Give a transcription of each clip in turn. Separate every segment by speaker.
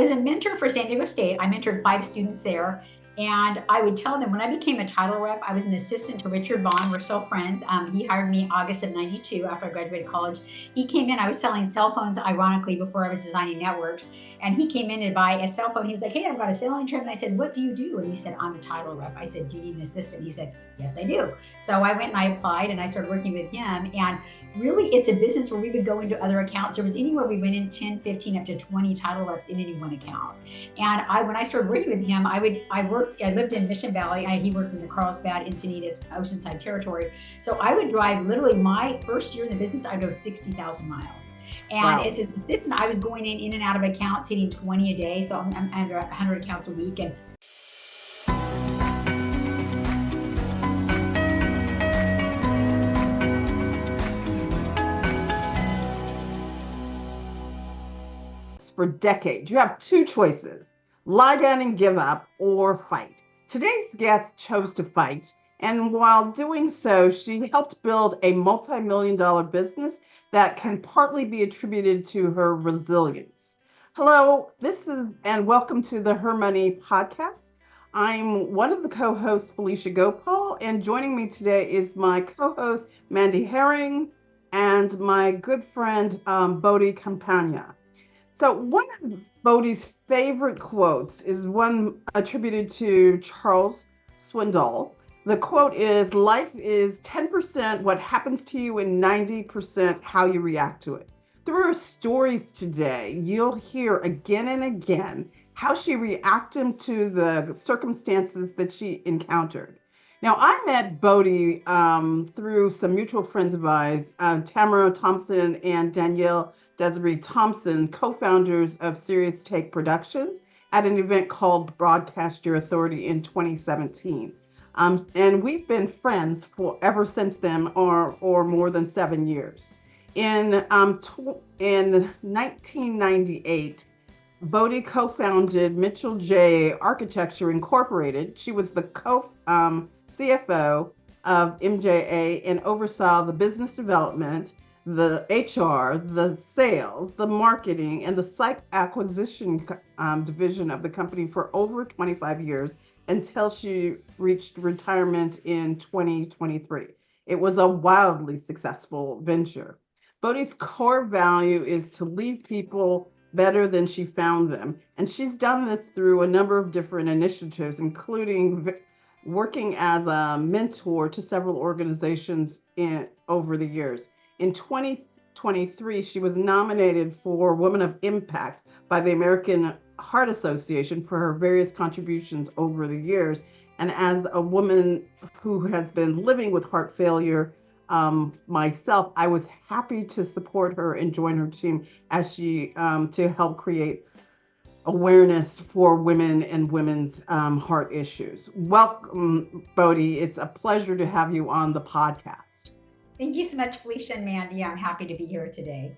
Speaker 1: As a mentor for San Diego State, I mentored 5 students there. And I would tell them when I became a title rep, I was an assistant to Richard Vaughn. We're still friends. He hired me August of 92 after I graduated college. He came in, I was selling cell phones, ironically, before I was designing networks. And he came in to buy a cell phone. He was like, "Hey, I've got a selling trip." And I said, "What do you do?" And he said, "I'm a title rep." I said, "Do you need an assistant?" He said, "Yes, I do." So I went and I applied and I started working with him. And really, it's a business where we would go into other accounts. There was anywhere we went in 10, 15, up to 20 title reps in any one account. And when I started working with him, I lived in Mission Valley. He worked in the Carlsbad, Encinitas, Oceanside territory. So I would drive, literally my first year in the business, I drove 60,000 miles. And
Speaker 2: Wow.
Speaker 1: as his assistant, I was going in and out of accounts, hitting 20 a day. So I'm under 100 accounts a week. And
Speaker 2: For decades, you have two choices: lie down and give up, or fight. Today's guest chose to fight, and while doing so, she helped build a multi-million-dollar business that can partly be attributed to her resilience. Hello, and welcome to the Her Money podcast. I'm one of the co-hosts, Felicia Gopal, and joining me today is my co-host, Mandi Hering, and my good friend, Bodie Campagna. So one of Bodie's favorite quotes is one attributed to Charles Swindoll. The quote is, "Life is 10% what happens to you and 90% how you react to it." Through her stories today, you'll hear again and again how she reacted to the circumstances that she encountered. Now, I met Bodie through some mutual friends of ours, Tamara Thompson and Danielle Desiree Thompson, co-founders of Serious Take Productions, at an event called Broadcast Your Authority in 2017. And we've been friends for ever since then, or more than 7 years. In 1998, Bodie co-founded Mitchell J. Architecture Incorporated. She was the CFO of MJA and oversaw the business development, the HR, the sales, the marketing, and the site acquisition division of the company for over 25 years until she reached retirement in 2023. It was a wildly successful venture. Bodhi's core value is to leave people better than she found them, and she's done this through a number of different initiatives, including working as a mentor to several organizations over the years. In 2023, she was nominated for Woman of Impact by the American Heart Association for her various contributions over the years. And as a woman who has been living with heart failure myself, I was happy to support her and join her team as she to help create awareness for women and women's heart issues. Welcome, Bodie. It's a pleasure to have you on the podcast.
Speaker 1: thank you so much, Felicia and Mandy. I'm happy to be here today.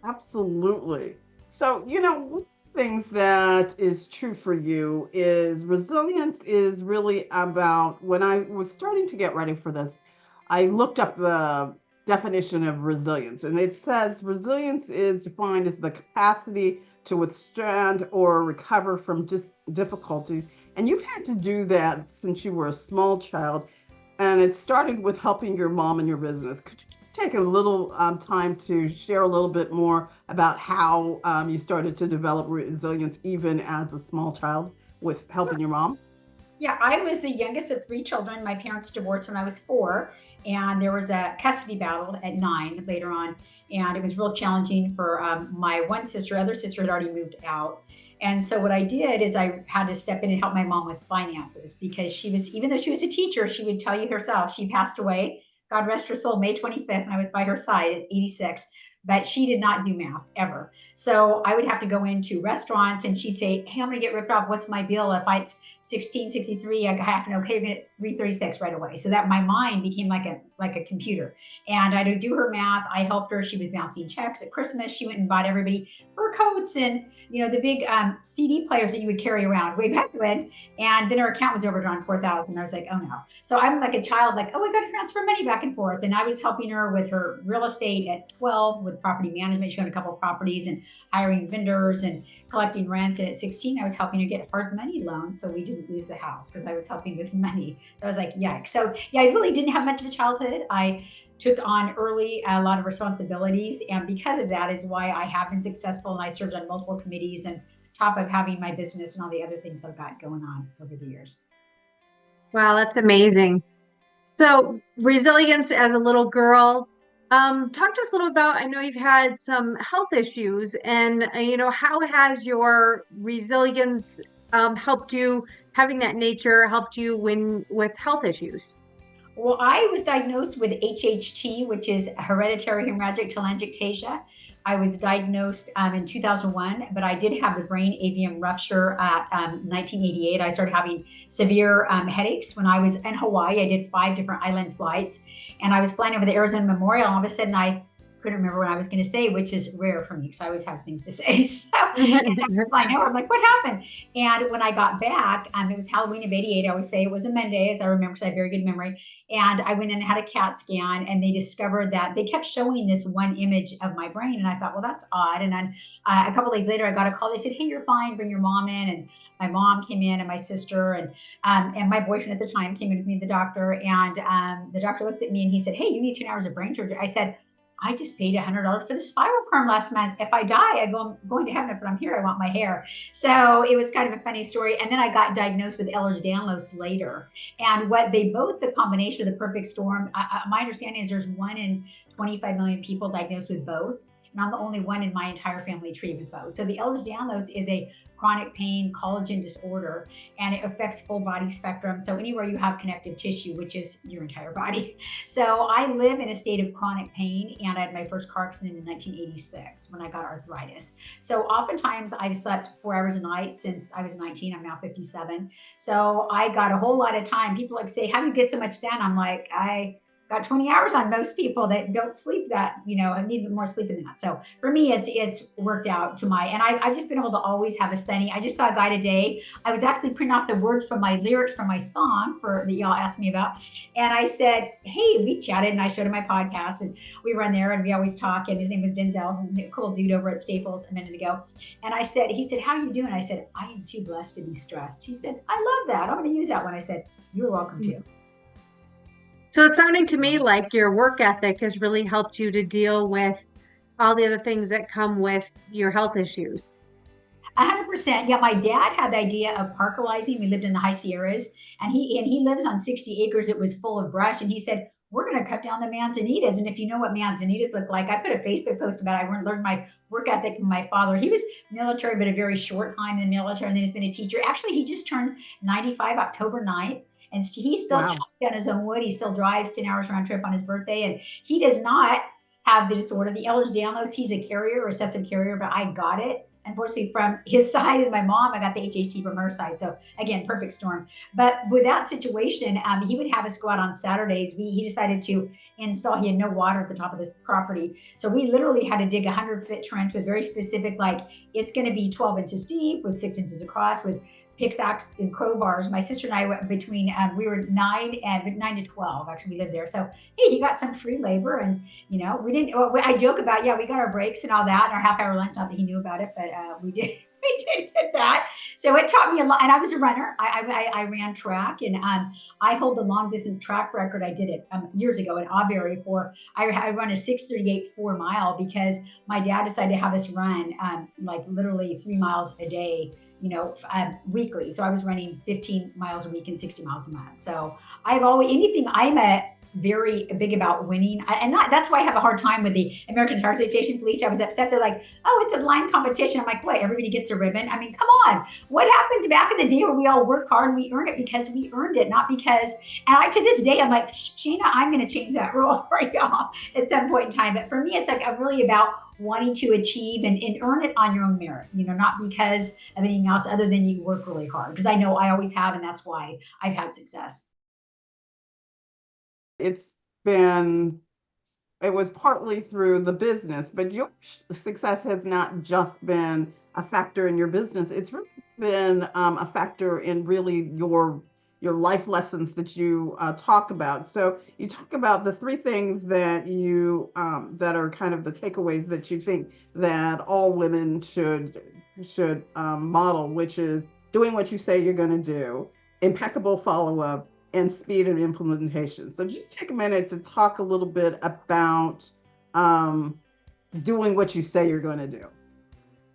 Speaker 2: Absolutely. So, one of the things that is true for you is resilience is really about, when I was starting to get ready for this, I looked up the definition of resilience, and it says resilience is defined as the capacity to withstand or recover from difficulties. And you've had to do that since you were a small child. And it started with helping your mom in your business. Could you just take a little time to share a little bit more about how you started to develop resilience even as a small child with helping your mom?
Speaker 1: Yeah, I was the youngest of 3 children. My parents divorced when I was 4, and there was a custody battle at 9 later on, and it was real challenging for my one sister. Other sister had already moved out, and so what I did is I had to step in and help my mom with finances because she was, even though she was a teacher, she would tell you herself. She passed away, God rest her soul, May 25th, and I was by her side at 86. But she did not do math ever. So I would have to go into restaurants and she'd say, "Hey, I'm going to get ripped off. What's my bill?" If it's 1663, I have to know, okay, 3:36 right away. So that my mind became like a computer. And I would do her math. I helped her. She was bouncing checks at Christmas. She went and bought everybody fur coats and the big CD players that you would carry around way back when. And then her account was overdrawn 4,000. I was like, oh no. So I'm like a child, like, oh, I got to transfer money back and forth. And I was helping her with her real estate at 12 with property management. She owned a couple of properties and hiring vendors and collecting rent. And at 16, I was helping her get hard money loans so we didn't lose the house because I was helping with money. I was like, yikes. So yeah, I really didn't have much of a childhood. I took on early a lot of responsibilities. And because of that is why I have been successful. And I served on multiple committees and top of having my business and all the other things I've got going on over the years.
Speaker 3: Wow, that's amazing. So resilience as a little girl, talk to us a little about, I know you've had some health issues and, how has your resilience helped you, having that nature helped you with health issues?
Speaker 1: Well, I was diagnosed with HHT, which is hereditary hemorrhagic telangiectasia. I was diagnosed in 2001, but I did have the brain avium rupture at 1988. I started having severe headaches when I was in Hawaii. I did 5 different island flights, and I was flying over the Arizona Memorial. And all of a sudden, I couldn't remember what I was going to say, which is rare for me because I always have things to say. So as I was flying over, I'm like, what happened? And when I got back, it was Halloween of '88. I always say it was a Monday, as I remember, because I have very good memory. And I went in and had a CAT scan, and they discovered that they kept showing this one image of my brain. And I thought, well, that's odd. And then a couple of days later, I got a call. They said, hey, you're fine. Bring your mom in. And my mom came in, and my sister, and my boyfriend at the time came in with me to the doctor. And the doctor looked at me and he said, hey, you need 10 hours of brain surgery. I said, I just paid $100 for the spiral perm last month. If I die, I'm going to heaven. But I'm here. I want my hair. So it was kind of a funny story. And then I got diagnosed with Ehlers-Danlos later. And what they both, the combination of the perfect storm, my understanding is there's 1 in 25 million people diagnosed with both. And I'm the only one in my entire family treated with both. So the Ehlers-Danlos is a chronic pain collagen disorder, and it affects full body spectrum. So anywhere you have connective tissue, which is your entire body. So I live in a state of chronic pain, and I had my first car accident in 1986 when I got arthritis. So oftentimes I've slept 4 hours a night since I was 19. I'm now 57. So I got a whole lot of time. People like say, how do you get so much done? I'm like, I got 20 hours on most people that don't sleep that, I need more sleep than that. So for me, it's worked out to and I've just been able to always have a study. I just saw a guy today. I was actually printing off the words from my lyrics from my song that y'all asked me about. And I said, hey, we chatted and I showed him my podcast and we run there and we always talk. And his name was Denzel, cool dude over at Staples a minute ago. And he said, how are you doing? I said, I am too blessed to be stressed. He said, I love that. I'm going to use that one. I said, you're welcome to.
Speaker 3: So it's sounding to me like your work ethic has really helped you to deal with all the other things that come with your health issues.
Speaker 1: 100%. Yeah, my dad had the idea of parkalizing. We lived in the high Sierras, and he lives on 60 acres. It was full of brush, and he said, we're going to cut down the manzanitas. And if you know what manzanitas look like, I put a Facebook post about it. I learned my work ethic from my father. He was military, but a very short time in the military, and then he's been a teacher. Actually, he just turned 95 October 9th. And he still chops down his own wood. He still drives 10 hours round trip on his birthday. And he does not have the disorder. The Ehlers-Danlos, he's a carrier or recessive carrier, but I got it. Unfortunately, from his side and my mom, I got the HHT from her side. So again, perfect storm. But with that situation, he would have us go out on Saturdays. He decided to install, he had no water at the top of this property. So we literally had to dig a 100-foot trench with very specific, like it's going to be 12 inches deep with 6 inches across with pickaxe and crowbars. My sister and I went between, we were 9 to 12. Actually, we lived there. So, hey, you got some free labor. And, we didn't, I joke about, we got our breaks and all that and our half-hour lunch. Not that he knew about it, but we did. We did that. So it taught me a lot. And I was a runner. I ran track, and I hold the long distance track record. I did it years ago in Auberry I run a 6:38 4 mile because my dad decided to have us run like literally 3 miles a day, weekly. So I was running 15 miles a week and 60 miles a month. So I'm very big about winning. That's why I have a hard time with the American Heart Association, Felicia. I was upset. They're like, oh, it's a blind competition. I'm like, what? Everybody gets a ribbon? I mean, come on. What happened back in the day where we all work hard and we earn it because we earned it, not because, to this day, I'm like, Shana, I'm going to change that rule right now at some point in time. But for me, it's like I'm really about wanting to achieve and earn it on your own merit, not because of anything else other than you work really hard. Because I know I always have, and that's why I've had success.
Speaker 2: been it was partly through the business, but your success has not just been a factor in your business. It's really been a factor in really your life lessons that you talk about. So you talk about the three things that you that are kind of the takeaways that you think that all women should model, which is doing what you say you're going to do, impeccable follow up, and speed and implementation. So just take a minute to talk a little bit about um, doing what you say you're going to do.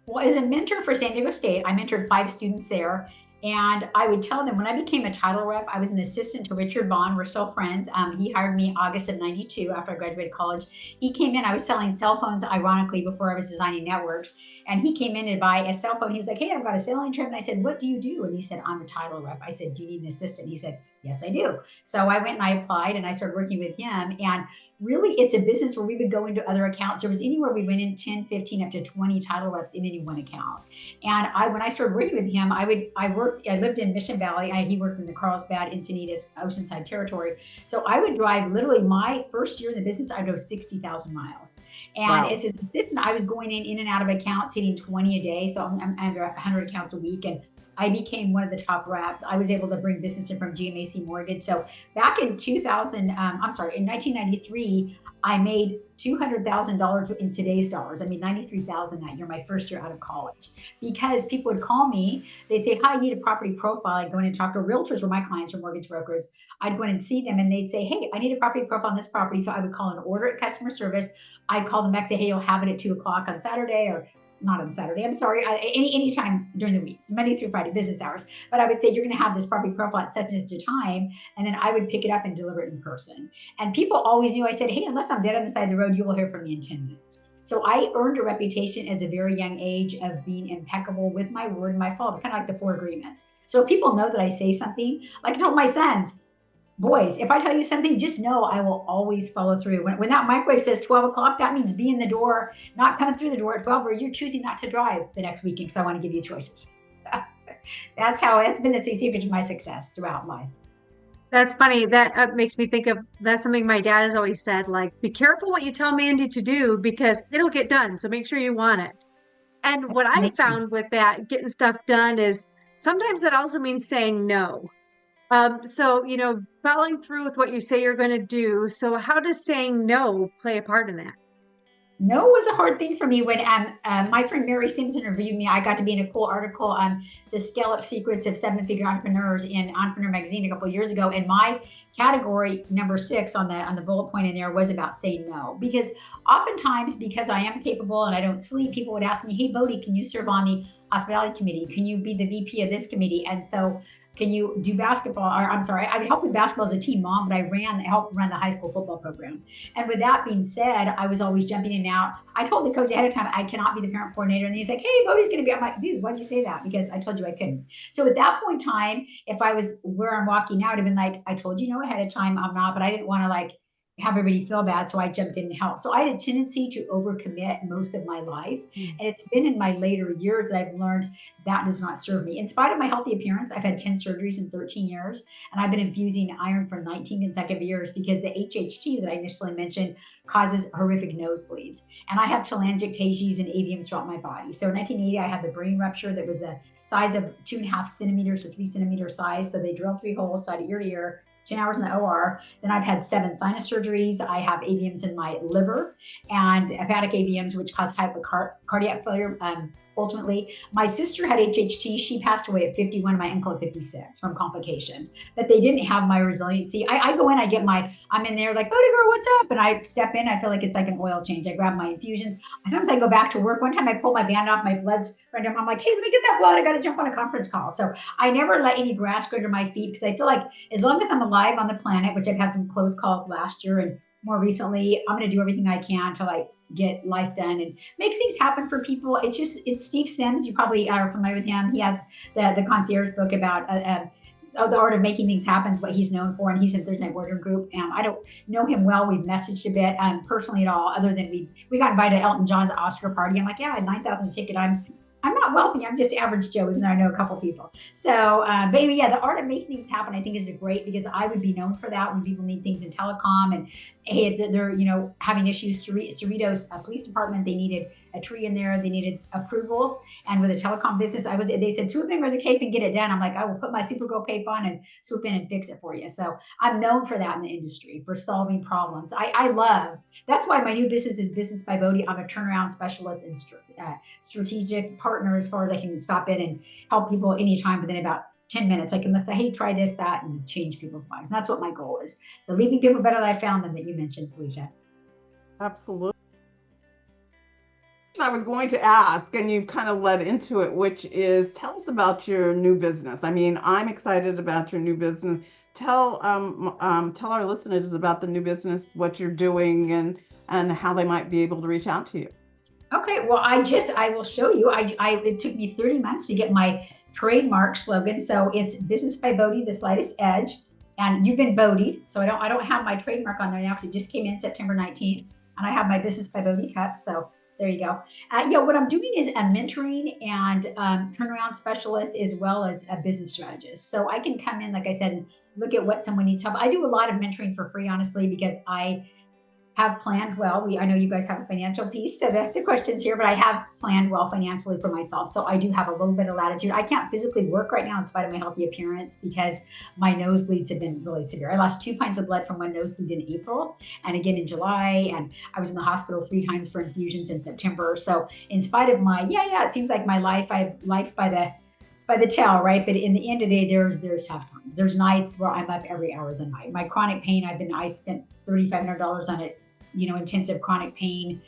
Speaker 1: Well, as a mentor for San Diego State, I mentored 5 students there. And I would tell them when I became a title rep, I was an assistant to Richard Bond. We're still friends. He hired me August of 92 after I graduated college. He came in, I was selling cell phones, ironically, before I was designing networks. And he came in to buy a cell phone. He was like, hey, I've got a selling trip. And I said, what do you do? And he said, I'm a title rep. I said, do you need an assistant? He said, yes, I do. So I went and I applied and I started working with him. And really, it's a business where we would go into other accounts. There was anywhere we went in 10, 15, up to 20 title reps in any one account. And when I started working with him, I lived in Mission Valley. He worked in the Carlsbad, Encinitas, Oceanside territory. So I would drive, literally my first year in the business, I drove 60,000 miles. And
Speaker 2: Wow.
Speaker 1: as his assistant, I was going in and out of accounts, hitting 20 a day. So I'm under 100 accounts a week. And I became one of the top reps. I was able to bring business in from GMAC Mortgage. So back in 1993, I made $200,000 in today's dollars. I made 93,000 that year, my first year out of college, because people would call me. They'd say, "Hi, I need a property profile." I'd go in and talk to realtors, were my clients, or mortgage brokers. I'd go in and see them, and they'd say, "Hey, I need a property profile on this property." So I would call and order it, customer service. I'd call them back, say, "Hey, you'll have it at 2 o'clock on Saturday," or not on Saturday, I'm sorry, any time during the week, Monday through Friday, business hours. But I would say, you're going to have this property profile at such and such a time. And then I would pick it up and deliver it in person. And people always knew, I said, hey, unless I'm dead on the side of the road, you will hear from me in 10 minutes. So I earned a reputation as a very young age of being impeccable with my word and my follow, kind of like the 4 agreements. So if people know that I say something, like I told my sons, boys, if I tell you something, just know I will always follow through. When that microwave says 12 o'clock, that means be in the door, not coming through the door at 12, or you're choosing not to drive the next weekend because I want to give you choices. So that's been the secret to my success throughout life.
Speaker 3: That's funny. That makes me think of that's something my dad has always said, like, be careful what you tell Mandi to do because it'll get done. So make sure you want it. And what I found with that getting stuff done is sometimes that also means saying no. So, following through with what you say you're going to do. So how does saying no play a part in that?
Speaker 1: No was a hard thing for me when my friend Mary Sims interviewed me. I got to be in a cool article on the scale-up secrets of 7-figure entrepreneurs in Entrepreneur Magazine a couple of years ago. And my category number 6 on the bullet point in there was about saying no. Because oftentimes, because I am capable and I don't sleep, people would ask me, hey, Bodie, can you serve on the hospitality committee? Can you be the VP of this committee? And so can you do basketball? Or I'm sorry, I would help with basketball as a team mom, but I helped run the high school football program. And with that being said, I was always jumping in and out. I told the coach ahead of time, I cannot be the parent coordinator. And he's like, hey, Bodie's going to be. I'm like, dude, why'd you say that? Because I told you I couldn't. So at that point in time, if I was where I'm walking now, I'd have been like, I told you no ahead of time, I'm not, but I didn't want to have everybody feel bad. So I jumped in and helped. So I had a tendency to overcommit most of my life. And it's been in my later years that I've learned that does not serve me. In spite of my healthy appearance, I've had 10 surgeries in 13 years, and I've been infusing iron for 19 consecutive years because the HHT that I initially mentioned causes horrific nosebleeds. And I have telangiectasias and AVMs throughout my body. So in 1980, I had the brain rupture that was the size of 2.5 centimeters to 3 centimeter size. So they drilled 3 holes, side of ear to ear, 10 hours in the OR. Then I've had 7 sinus surgeries. I have AVMs in my liver and hepatic AVMs, which cause cardiac failure. Ultimately, my sister had HHT. She passed away at 51, and my uncle at 56 from complications. But they didn't have my resiliency. I go in, I'm in there like, Bodie girl, what's up? And I step in, I feel like it's like an oil change. I grab my infusion. Sometimes I go back to work. One time I pulled my band off, my blood's running. I'm like, hey, let me get that blood. I got to jump on a conference call. So I never let any grass grow under my feet because I feel like as long as I'm alive on the planet, which I've had some close calls last year and more recently, I'm going to do everything I can to get life done and make things happen for people. It's Steve Sims. You probably are familiar with him. He has the concierge book about the art of making things happen is what he's known for. And he's in Thursday Night Boardroom Group. I don't know him well. We've messaged a bit personally at all, other than we got invited to Elton John's Oscar party. I'm like, yeah, I had 9,000 ticket. I'm I'm not wealthy. I'm just average Joe, even though I know a couple people. So, but anyway, yeah, the art of making things happen, I think, is great because I would be known for that when people need things in telecom and hey, they're having issues. Cerritos Police Department, they needed a tree in there, they needed approvals, and with the telecom business, they said swoop in with the cape and get it done. I'm like, I will put my Supergirl cape on and swoop in and fix it for you. So I'm known for that in the industry for solving problems. I love that's why my new business is Business by Bodie. I'm a turnaround specialist and strategic partner as far as I can stop in and help people anytime within about 10 minutes. I can lift the, hey, try this, that, and change people's lives. And that's what my goal is. The leaving people better than I found them that you mentioned, Felicia.
Speaker 2: Absolutely. I was going to ask, and you've kind of led into it, which is tell us about your new business. I mean, I'm excited about your new business. Tell our listeners about the new business, what you're doing, and how they might be able to reach out to you.
Speaker 1: Okay, well, I will show you. It took me 30 months to get my trademark slogan. So it's Business by Bodie, the slightest edge. And you've been Bodie. So I don't have my trademark on there now because it just came in September 19th. And I have my Business by Bodie cup. So there you go. What I'm doing is a mentoring and turnaround specialist as well as a business strategist. So I can come in, like I said, and look at what someone needs help. I do a lot of mentoring for free, honestly, because I have planned well. I know you guys have a financial piece to the questions here, but I have planned well financially for myself. So I do have a little bit of latitude. I can't physically work right now in spite of my healthy appearance because my nosebleeds have been really severe. I lost 2 pints of blood from one nosebleed in April and again in July. And I was in the hospital 3 times for infusions in September. So in spite of my, it seems like my life, I've life by the tail, right? But in the end of the day, there's tough times. There's nights where I'm up every hour of the night. My chronic pain, I spent $3,500 on it, intensive chronic pain,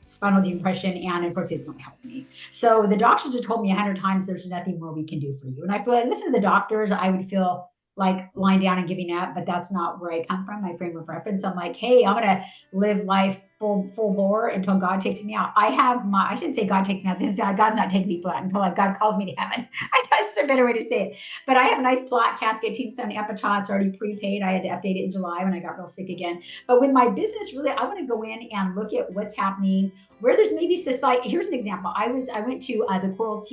Speaker 1: spinal decompression, and of course it's not helping me. So the doctors have told me 100 times there's nothing more we can do for you. And I feel like listen to the doctors, I would feel like lying down and giving up, but that's not where I come from, my frame of reference. I'm like, hey, I'm gonna live life full bore until God takes me out. I shouldn't say God takes me out. God's not taking me flat until God calls me to heaven. I guess a better way to say it. But I have a nice plot, casket, tombstone, epitaph. It's already prepaid. I had to update it in July when I got real sick again. But with my business, really, I want to go in and look at what's happening, where there's maybe society. Here's an example. I went to the Coral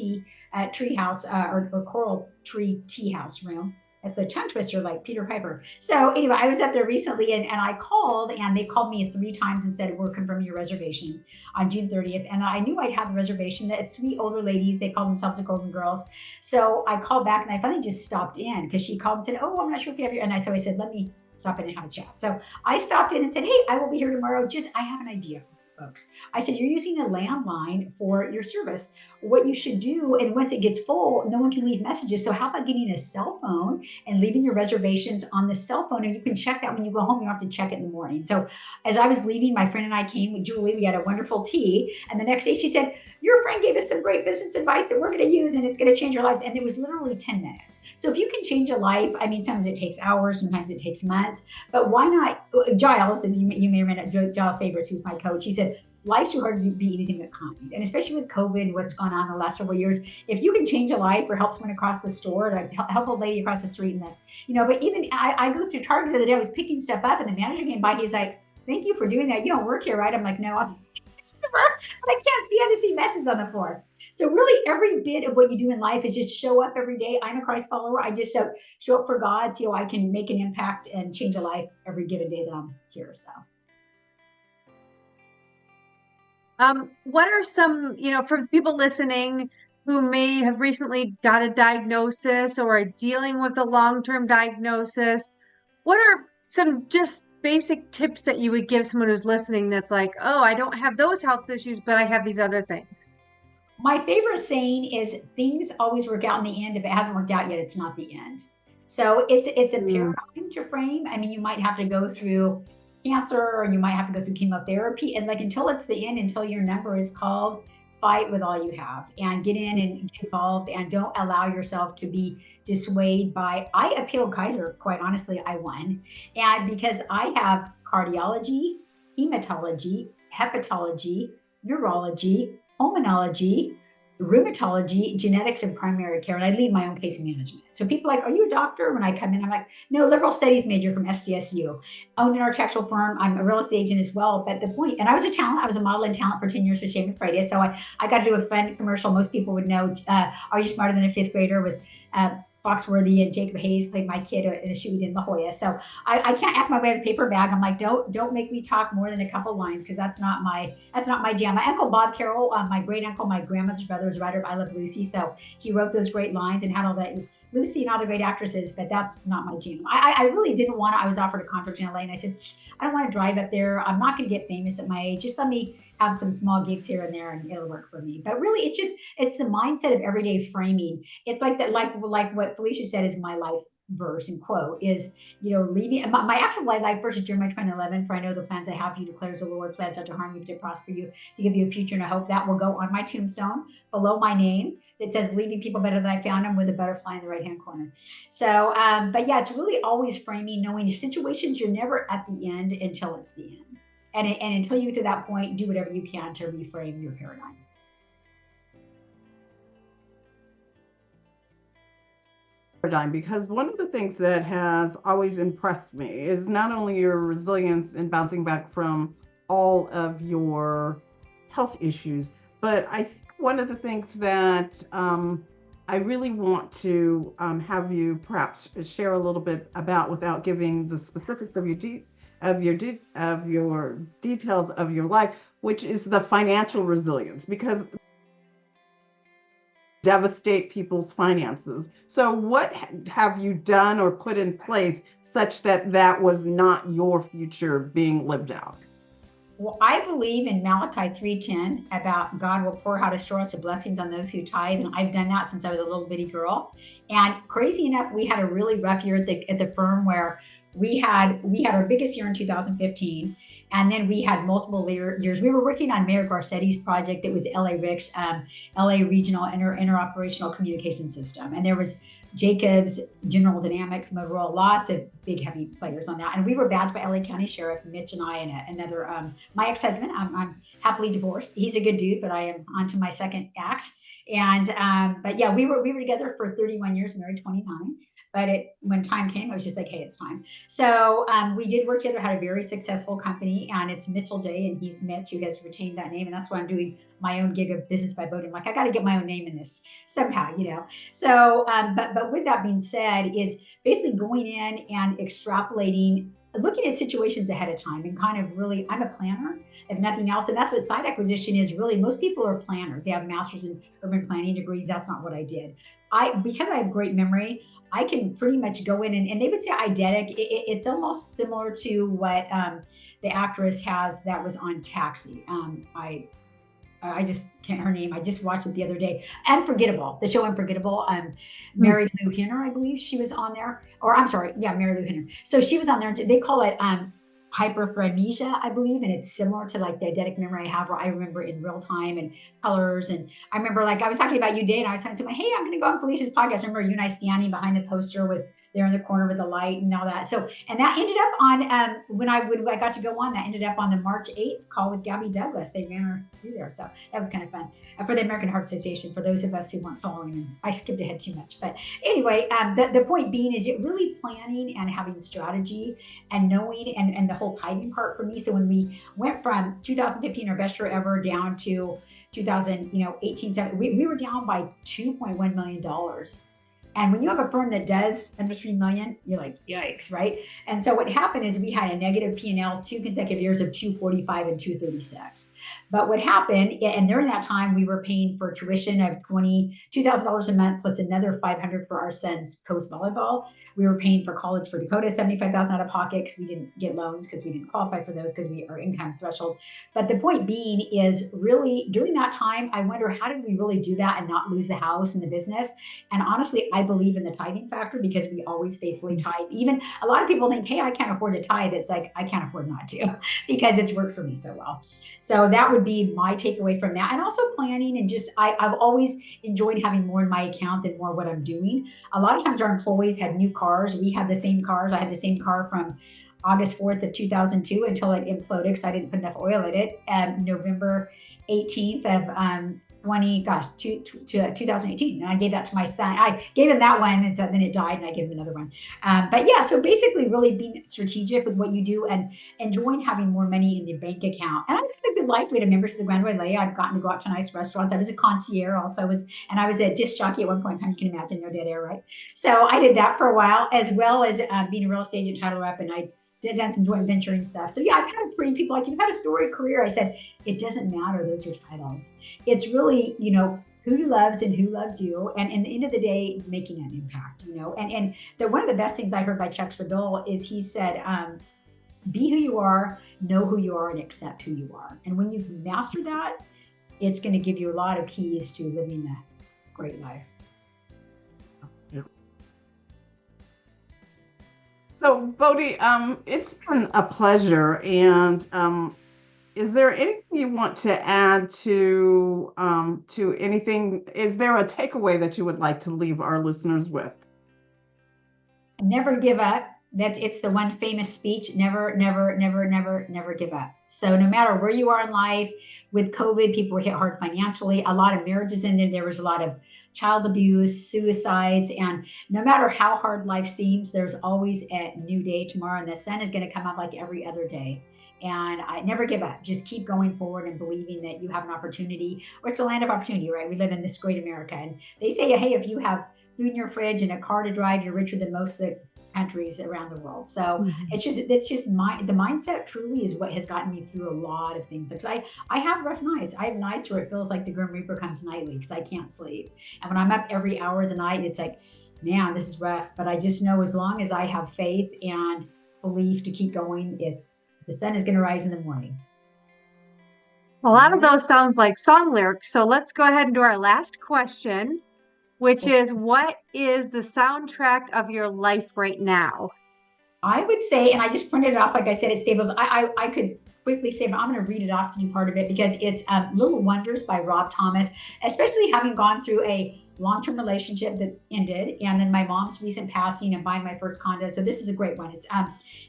Speaker 1: Tree House or Coral Tree Tea House room. It's a tongue twister like Peter Piper. So anyway, I was up there recently and I called and they called me 3 times and said, we're confirming your reservation on June 30th. And I knew I'd have the reservation. That sweet older ladies, they call themselves the Golden Girls. So I called back and I finally just stopped in because she called and said, oh, I'm not sure if you have your, and I said, let me stop in and have a chat. So I stopped in and said, hey, I will be here tomorrow. I have an idea for folks. I said, you're using a landline for your service. What you should do, and once it gets full, no one can leave messages. So how about getting a cell phone and leaving your reservations on the cell phone? And you can check that when you go home. You don't have to check it in the morning. So as I was leaving, my friend and I came with Julie. We had a wonderful tea. And the next day she said, your friend gave us some great business advice that we're going to use and it's going to change our lives. And it was literally 10 minutes. So if you can change a life, I mean, sometimes it takes hours, sometimes it takes months, but why not? Giles, as you may or may not, Giles Favorites, who's my coach, he said, life's too hard to be anything but kind. And especially with COVID, what's gone on in the last several years, if you can change a life or help someone across the store, like help a lady across the street, but even I go through Target the other day, I was picking stuff up and the manager came by, he's like, thank you for doing that. You don't work here, right? I'm like, no, but I can't stand to see messes on the floor. So really every bit of what you do in life is just show up every day. I'm a Christ follower. I just show up for God so I can make an impact and change a life every given day that I'm here. So.
Speaker 3: What are some, for people listening who may have recently got a diagnosis or are dealing with a long-term diagnosis, what are some just basic tips that you would give someone who's listening that's like, oh, I don't have those health issues, but I have these other things?
Speaker 1: My favorite saying is things always work out in the end. If it hasn't worked out yet, it's not the end. So it's a paradigm to frame. I mean, you might have to go through cancer or you might have to go through chemotherapy and until it's the end, until your number is called, fight with all you have and get in and get involved and don't allow yourself to be dissuaded by, I appealed Kaiser, quite honestly, I won. And because I have cardiology, hematology, hepatology, neurology, pulmonology, rheumatology, genetics, and primary care, and I lead my own case management. So people are like, are you a doctor? When I come in, I'm like, no, liberal studies major from SDSU, owned an architectural firm. I'm a real estate agent as well. But the point, and I was a talent, I was a model and talent for 10 years for Shane Friday. So I got to do a fun commercial. Most people would know, Are You Smarter Than a Fifth Grader with Foxworthy and Jacob Hayes played my kid in a shoot we did in La Jolla. So I can't act my way to paper bag. I'm like, don't make me talk more than a couple lines because that's not my jam. My uncle Bob Carroll, my great uncle, my grandmother's brother, was a writer of I Love Lucy. So he wrote those great lines and had all that. Lucy and all the great actresses, but that's not my jam. I really didn't want to. I was offered a contract in LA and I said, I don't want to drive up there. I'm not going to get famous at my age. Just let me have some small gigs here and there and it'll work for me. But really, it's the mindset of everyday framing. It's like that, like what Felicia said is my life verse and quote is, leaving my actual life verse is Jeremiah 20:11. For I know the plans I have for you, declares the Lord, plans not to harm you, but to prosper you, to give you a future and a hope. That will go on my tombstone below my name that says, leaving people better than I found them, with a butterfly in the right hand corner. So, but yeah, it's really always framing, knowing situations you're never at the end until it's the end. And until you get to that point, do whatever you can to reframe your paradigm.
Speaker 2: Because one of the things that has always impressed me is not only your resilience in bouncing back from all of your health issues, but I think one of the things that I really want to have you perhaps share a little bit about, without giving the specifics of your details of your life, which is the financial resilience, because devastate people's finances. So what have you done or put in place such that was not your future being lived out?
Speaker 1: Well, I believe in Malachi 3:10 about God will pour out his stores of blessings on those who tithe. And I've done that since I was a little bitty girl. And crazy enough, we had a really rough year at the firm where we had our biggest year in 2015. And then we had multiple years. We were working on Mayor Garcetti's project that was LA Rich, LA Regional Interoperational Communication System. And there was Jacobs, General Dynamics, Motorola, lots of big, heavy players on that. And we were badged by LA County Sheriff, Mitch and I, and another, my ex-husband. I'm happily divorced. He's a good dude, but I am on to my second act. And, but yeah, we were together for 31 years, married 29. But when time came, I was just like, hey, it's time. So we did work together, had a very successful company, and it's Mitchell J, and he's Mitch. You guys retained that name, and that's why I'm doing my own gig of Business by Bodie. I'm like, I got to get my own name in this somehow, So, but with that being said, is basically going in and extrapolating, looking at situations ahead of time, and kind of really, I'm a planner, if nothing else. And that's what site acquisition is really. Most people are planners. They have masters in urban planning degrees. That's not what I did. Because I have great memory, I can pretty much go in and they would say eidetic. It's almost similar to what the actress has that was on Taxi. I just can't her name. I just watched it the other day. Unforgettable, the show Unforgettable. Mary Lou Henner, I believe she was on there. Or I'm sorry, yeah, Mary Lou Henner. So she was on there. They call it hyperphragnesia, I believe, and it's similar to like the eidetic memory I have, where I remember in real time and colors. And I remember, like, I was talking about you, Dave, and I was telling someone, hey, I'm going to go on Felicia's podcast. I remember you and I standing behind the poster with there in the corner with the light and all that. So, and that ended up on when I got to go on, that ended up on the March 8th call with Gabby Douglas. They ran her through there, so that was kind of fun for the American Heart Association. For those of us who weren't following, and I skipped ahead too much, but anyway, the point being is it really planning and having strategy and knowing and the whole tithing part for me. So when we went from 2015, our best year ever, down to 2018, 17, we were down by $2.1 million. And when you have a firm that does under 3 million, you're like, yikes, right? And so what happened is we had a negative P&L 2 consecutive years of 245 and 236. But what happened, and during that time, we were paying for tuition of $22,000 a month plus another $500 for our son's post volleyball. We were paying for college for Dakota, $75,000 out of pocket, because we didn't get loans because we didn't qualify for those because our income threshold. But the point being is, really during that time, I wonder, how did we really do that and not lose the house and the business? And honestly, I believe in the tithing factor, because we always faithfully tithe. Even a lot of people think, hey, I can't afford to tithe. It's like, I can't afford not to, because it's worked for me so well. So that would be my takeaway from that. And also planning, and just, I've always enjoyed having more in my account than more what I'm doing. A lot of times our employees had new cars. We had the same cars. I had the same car from August 4th of 2002 until it imploded because I didn't put enough oil in it. November 18th of 2018, and I gave that to my son. I gave him that one, and so then it died, and I gave him another one. But yeah, so basically, really being strategic with what you do and enjoying having more money in the bank account. And I've had a good life. We had a member to the Grand Relais. I've gotten to go out to nice restaurants. I was a concierge also, and I was a disc jockey at one point in time. You can imagine, no dead air, right? So I did that for a while, as well as being a real estate agent, title rep, and I done some joint venturing stuff. So yeah, I've had a pretty people like, you've had a storied career. I said, it doesn't matter. Those are titles. It's really, who you loves and who loved you. And in the end of the day, making an impact, and one of the best things I heard by Chuck Swindoll is he said, be who you are, know who you are, and accept who you are. And when you've mastered that, it's going to give you a lot of keys to living that great life.
Speaker 2: So, Bodie, it's been a pleasure. And is there anything you want to add to anything? Is there a takeaway that you would like to leave our listeners with?
Speaker 1: Never give up. It's the one famous speech. Never, never, never, never, never give up. So no matter where you are in life, with COVID, people were hit hard financially. A lot of marriages ended. There was a lot of child abuse, suicides, and no matter how hard life seems, there's always a new day tomorrow, and the sun is going to come out like every other day. And I never give up. Just keep going forward and believing that you have an opportunity. Or it's a land of opportunity, right? We live in this great America, and they say, hey, if you have food in your fridge and a car to drive, you're richer than most of the countries around the world. So it's just the mindset truly is what has gotten me through a lot of things. Because I have rough nights. I have nights where it feels like the Grim Reaper comes nightly because I can't sleep. And when I'm up every hour of the night, it's like, man, this is rough. But I just know as long as I have faith and belief to keep going, the sun is going to rise in the morning.
Speaker 3: A lot of those sounds like song lyrics. So let's go ahead and do our last question, which is, what is the soundtrack of your life right now?
Speaker 1: I would say, and I just printed it off, like I said, at Staples. I could quickly say, but I'm going to read it off to you part of it because it's Little Wonders by Rob Thomas, especially having gone through a long-term relationship that ended, and then my mom's recent passing and buying my first condo. So this is a great one. It's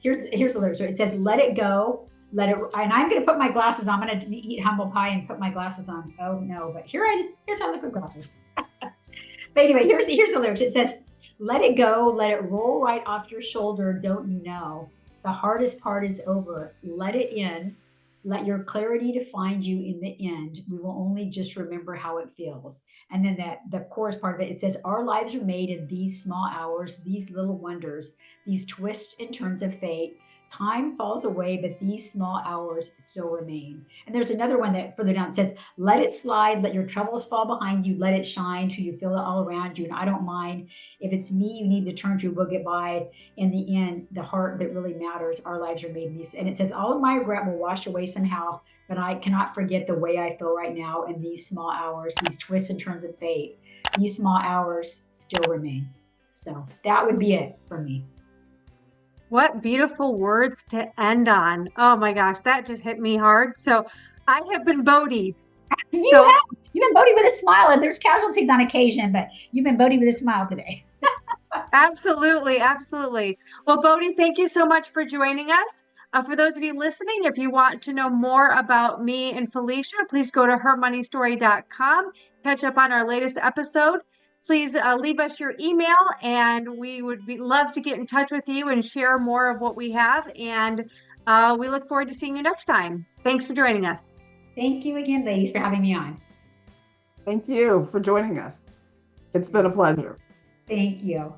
Speaker 1: here's the lyrics. It says, "Let it go, let it." And I'm going to put my glasses on. I'm going to eat humble pie and put my glasses on. Oh no, but here's how I look with glasses. But anyway, here's the lyrics. It says, "Let it go, let it roll right off your shoulder, don't you know? The hardest part is over. Let it in. Let your clarity to find you in the end. We will only just remember how it feels." And then the chorus part of it, it says, "Our lives are made in these small hours, these little wonders, these twists and turns of fate. Time falls away, but these small hours still remain." And there's another one that further down says, "Let it slide, let your troubles fall behind you, let it shine till you feel it all around you. And I don't mind if it's me you need to turn to, we'll get by. In the end, the heart that really matters, our lives are made in these." And it says, "All of my regret will wash away somehow, but I cannot forget the way I feel right now in these small hours, these twists and turns of fate. These small hours still remain." So that would be it for me.
Speaker 3: What beautiful words to end on. Oh my gosh, that just hit me hard. So I have been Bodie.
Speaker 1: You've been Bodie with a smile, and there's casualties on occasion, but you've been Bodie with a smile today.
Speaker 3: Absolutely, absolutely. Well, Bodie, thank you so much for joining us. For those of you listening, if you want to know more about me and Felicia, please go to hermoneystory.com, catch up on our latest episode. Please leave us your email, and we would love to get in touch with you and share more of what we have. And we look forward to seeing you next time. Thanks for joining us.
Speaker 1: Thank you again, ladies, for having me on.
Speaker 2: Thank you for joining us. It's been a pleasure.
Speaker 1: Thank you.